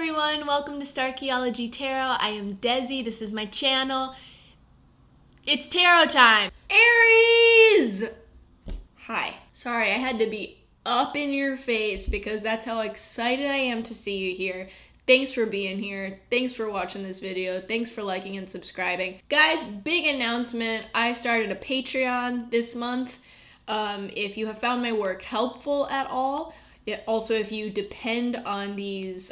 everyone, welcome to Starchaeology Tarot. I am Desi, this is my channel. It's tarot time! Aries! Hi. Sorry, I had to be up in your face because that's how excited I am to see you here. Thanks for being here. Thanks for watching this video. Thanks for liking and subscribing. Guys, big announcement. I started a Patreon this month. If you have found my work helpful at all, also, if you depend on these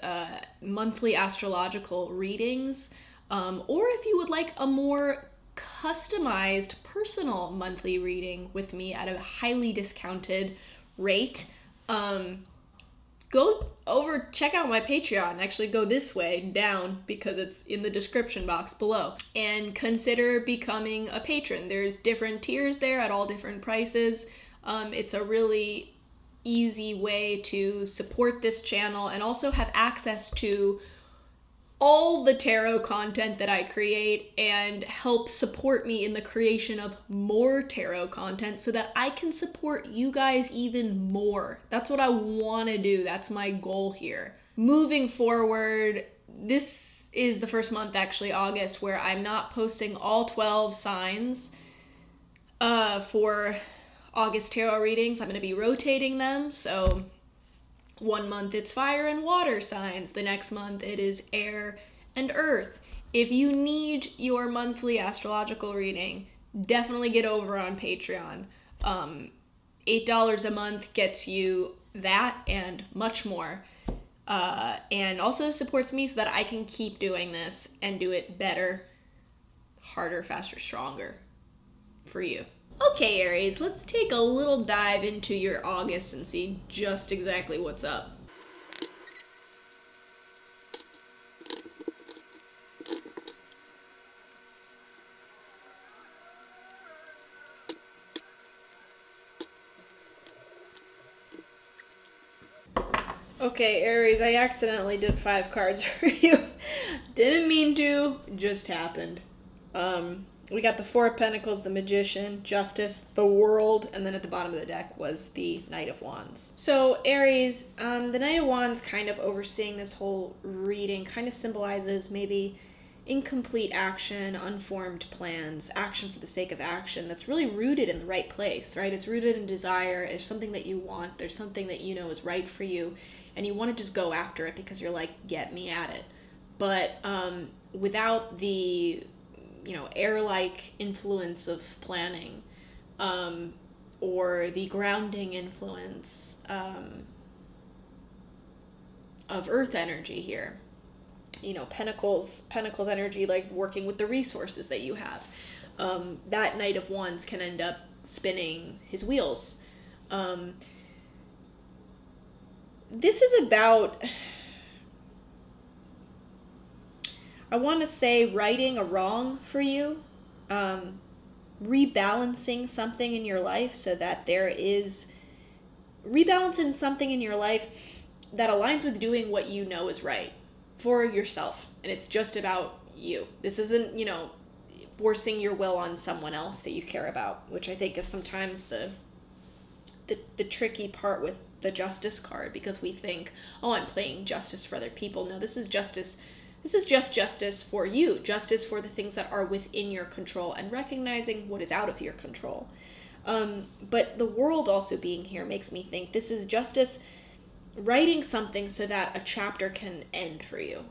monthly astrological readings, or if you would like a more customized personal monthly reading with me at a highly discounted rate, go over, check out my Patreon. Actually, go this way down because it's in the description box below. And consider becoming a patron. There's different tiers there at all different prices. It's a really easy way to support this channel and also have access to all the tarot content that I create and help support me in the creation of more tarot content so that I can support you guys even more. That's what I want to do. That's my goal here. Moving forward, this is the first month, actually August, where I'm not posting all 12 signs for August tarot readings. I'm going to be rotating them. So one month it's fire and water signs. The next month it is air and earth. If you need your monthly astrological reading, definitely get over on Patreon. $8 a month gets you that and much more. And also supports me so that I can keep doing this and do it better, harder, faster, stronger for you. Okay, Aries, let's take a little dive into your August and see just exactly what's up. Okay, Aries, I accidentally did 5 cards for you. Didn't mean to, just happened. We got the Four of Pentacles, the Magician, Justice, the World, and then at the bottom of the deck was the Knight of Wands. So Aries, the Knight of Wands kind of overseeing this whole reading kind of symbolizes maybe incomplete action, unformed plans, action for the sake of action that's really rooted in the right place, right? It's rooted in desire. There's something that you want. There's something that you know is right for you, and you want to just go after it because you're like, get me at it. But without the air-like influence of planning, or the grounding influence of earth energy here. Pentacles energy, like working with the resources that you have. That Knight of Wands can end up spinning his wheels. This is about, I want to say, righting a wrong for you, rebalancing something in your life so that there is, rebalancing something in your life that aligns with doing what you know is right for yourself. And it's just about you. This isn't, forcing your will on someone else that you care about, which I think is sometimes the tricky part with the Justice card, because we think, oh, I'm playing justice for other people. No, this is justice. This is just justice for you, justice for the things that are within your control and recognizing what is out of your control. But the World also being here makes me think this is justice, writing something so that a chapter can end for you.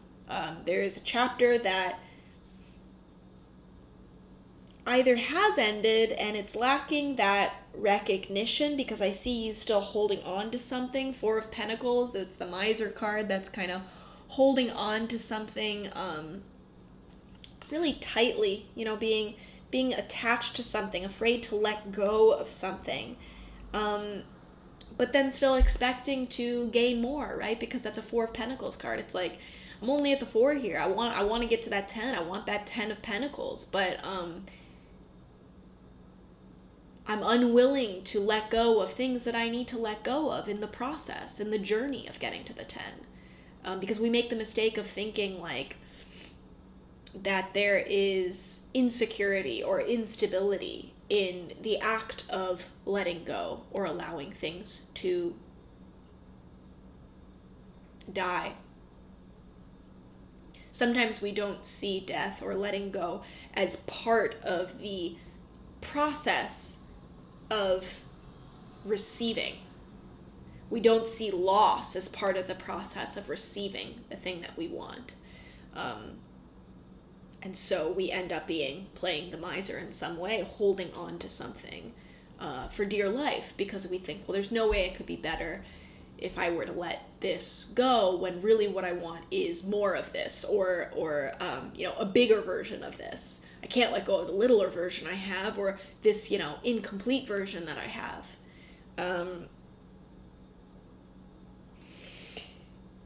There is a chapter that either has ended and it's lacking that recognition because I see you still holding on to something. Four of Pentacles, it's the Miser card that's kind of holding on to something really tightly, being attached to something, afraid to let go of something, but then still expecting to gain more, right? Because that's a Four of Pentacles card. It's like, I'm only at the 4 here. I want to get to that 10. I want that 10 of Pentacles, but I'm unwilling to let go of things that I need to let go of in the process, in the journey of getting to the 10. Because we make the mistake of thinking like that there is insecurity or instability in the act of letting go or allowing things to die Sometimes we don't see death or letting go as part of the process of receiving. We don't see loss as part of the process of receiving the thing that we want. And so we end up playing the miser in some way, holding on to something for dear life, because we think, well, there's no way it could be better if I were to let this go, when really what I want is more of this, or a bigger version of this. I can't let go of the littler version I have, or this, incomplete version that I have.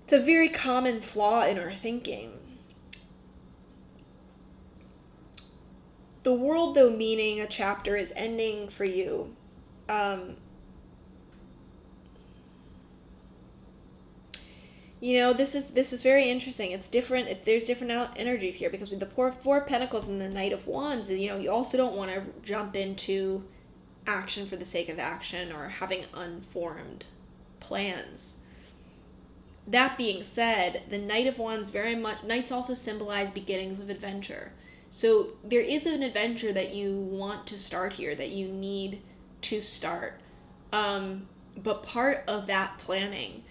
It's a very common flaw in our thinking. The world, though, meaning a chapter is ending for you. This is very interesting. It's different. There's different energies here, because with the Four of Pentacles and the Knight of Wands, you also don't want to jump into action for the sake of action or having unformed plans. That being said, the Knight of Wands Knights also symbolize beginnings of adventure. So there is an adventure that you want to start here, that you need to start. But part of that planning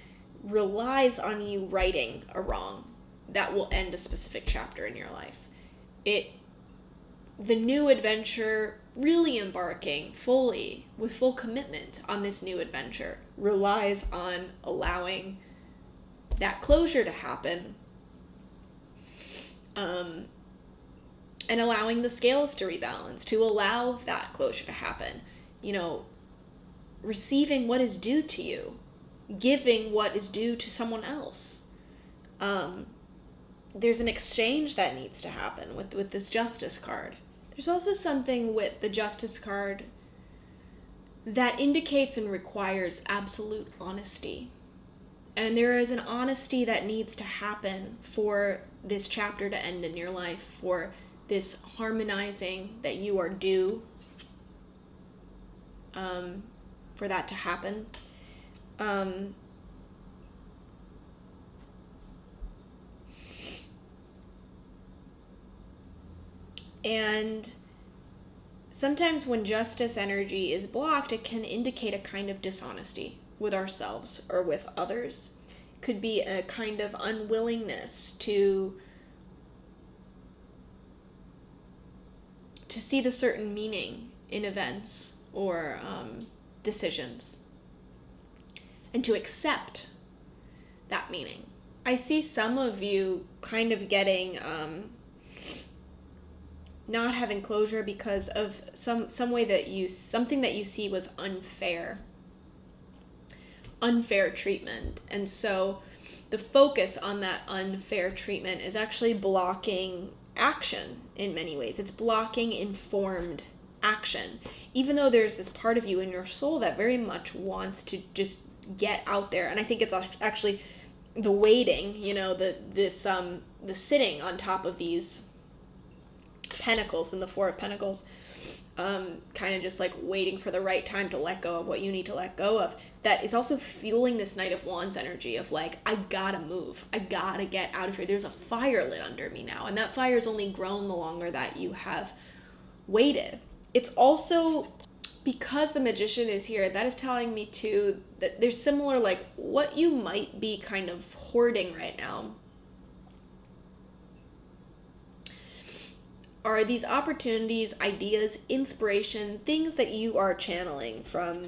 relies on you righting a wrong that will end a specific chapter in your life. The new adventure, really embarking fully, with full commitment on this new adventure, relies on allowing that closure to happen, and allowing the scales to rebalance, to allow that closure to happen. Receiving what is due to you, giving what is due to someone else. There's an exchange that needs to happen with this Justice card. There's also something with the Justice card that indicates and requires absolute honesty. And there is an honesty that needs to happen for this chapter to end in your life, for this harmonizing that you are due, for that to happen. And sometimes when justice energy is blocked, it can indicate a kind of dishonesty with ourselves or with others. It could be a kind of unwillingness to see the certain meaning in events or decisions, and to accept that meaning. I see some of you kind of getting not having closure because of some way that something that you see was unfair treatment. And so the focus on that unfair treatment is actually blocking action in many ways. It's blocking informed action, even though there's this part of you in your soul that very much wants to just get out there. And I think it's actually the waiting, the sitting on top of these pentacles and the Four of Pentacles, kind of just like waiting for the right time to let go of what you need to let go of. That is also fueling this Knight of Wands energy of like, I gotta move. I gotta get out of here. There's a fire lit under me now. And that fire's only grown the longer that you have waited. It's also, because the Magician is here, that is telling me too that there's similar, like, what you might be kind of hoarding right now are these opportunities, ideas, inspiration, things that you are channeling from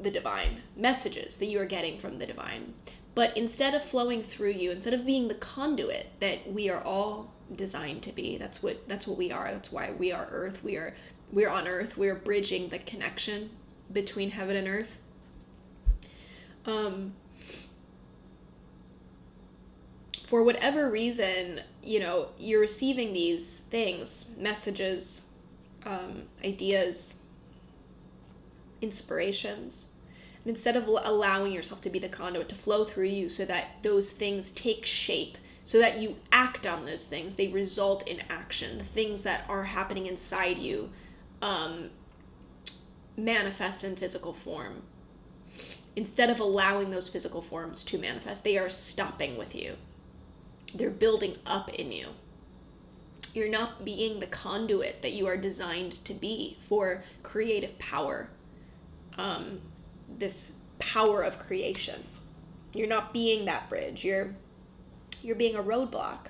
the divine, messages that you are getting from the divine. But instead of flowing through you, instead of being the conduit that we are all designed to be, that's what we are. That's why we are Earth. We're on Earth. We're bridging the connection between heaven and earth. For whatever reason, you're receiving these things, messages, ideas, inspirations, and instead of allowing yourself to be the conduit to flow through you so that those things take shape, so that you act on those things, they result in action. The things that are happening inside you manifest in physical form. Instead of allowing those physical forms to manifest, they are stopping with you. They're building up in you. You're not being the conduit that you are designed to be for creative power, this power of creation. You're not being that bridge. You're being a roadblock.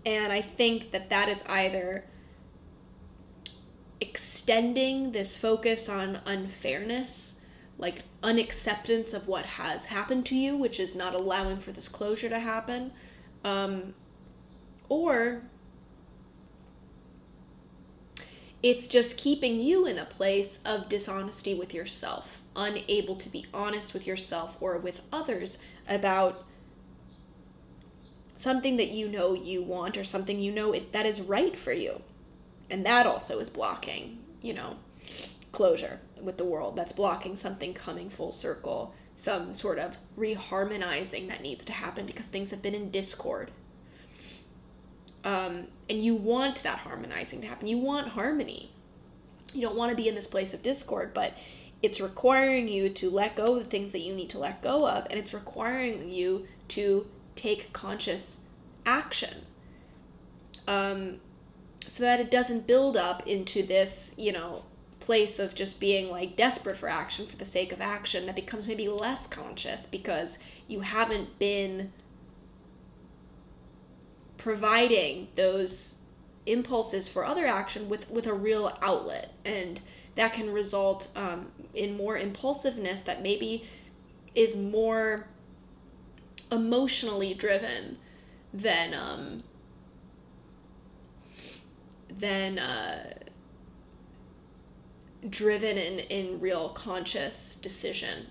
And I think that is either extending this focus on unfairness, like unacceptance of what has happened to you, which is not allowing for this closure to happen, or it's just keeping you in a place of dishonesty with yourself, unable to be honest with yourself or with others about something that you know you want, or something you know that is right for you. And that also is blocking, closure with the world. That's blocking something coming full circle, some sort of reharmonizing that needs to happen because things have been in discord. And you want that harmonizing to happen. You want harmony. You don't want to be in this place of discord, but it's requiring you to let go of the things that you need to let go of, and it's requiring you to take conscious action. So that it doesn't build up into this, place of just being like desperate for action for the sake of action that becomes maybe less conscious because you haven't been providing those impulses for other action with a real outlet. And that can result in more impulsiveness that maybe is more emotionally driven than driven in real conscious decision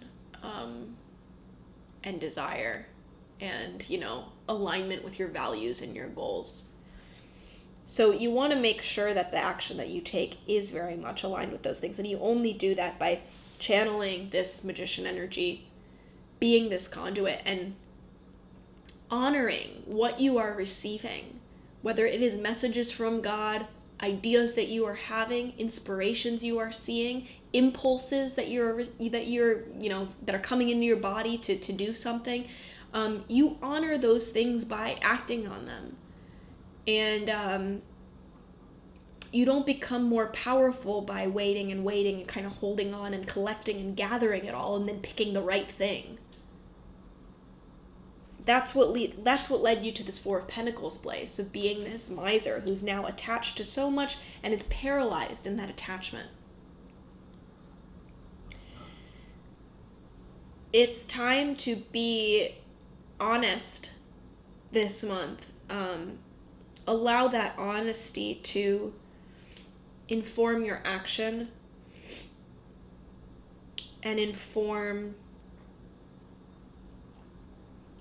and desire and, alignment with your values and your goals. So you want to make sure that the action that you take is very much aligned with those things. And you only do that by channeling this magician energy, being this conduit, and honoring what you are receiving, whether it is messages from God, ideas that you are having, inspirations you are seeing, impulses that that are coming into your body to do something. You honor those things by acting on them. And you don't become more powerful by waiting and kind of holding on and collecting and gathering it all and then picking the right thing. That's what led you to this Four of Pentacles place, of being this miser who's now attached to so much and is paralyzed in that attachment. It's time to be honest this month. Allow that honesty to inform your action and inform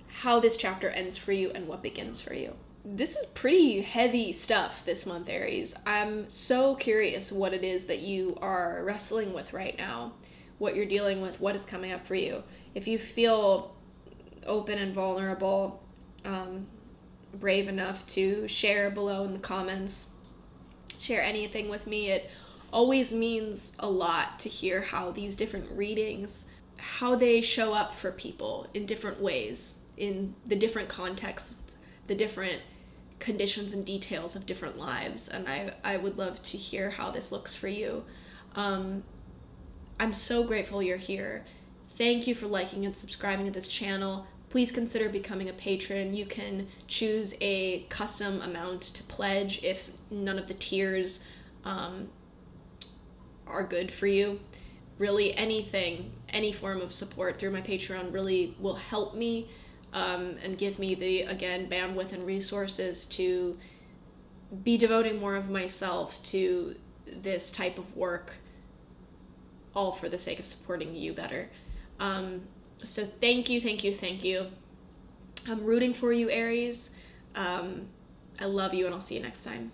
how this chapter ends for you and what begins for you. This is pretty heavy stuff this month, Aries. I'm so curious what it is that you are wrestling with right now, what you're dealing with, what is coming up for you. If you feel open and vulnerable, brave enough to share below in the comments, share anything with me. It always means a lot to hear how these different readings, how they show up for people in different ways, in the different contexts, the different conditions and details of different lives. And I would love to hear how this looks for you. I'm so grateful you're here. Thank you for liking and subscribing to this channel. Please consider becoming a patron. You can choose a custom amount to pledge if none of the tiers are good for you. Really, anything, any form of support through my Patreon really will help me and give me the, again, bandwidth and resources to be devoting more of myself to this type of work, all for the sake of supporting you better. So thank you, thank you, thank you. I'm rooting for you, Aries. I love you, and I'll see you next time.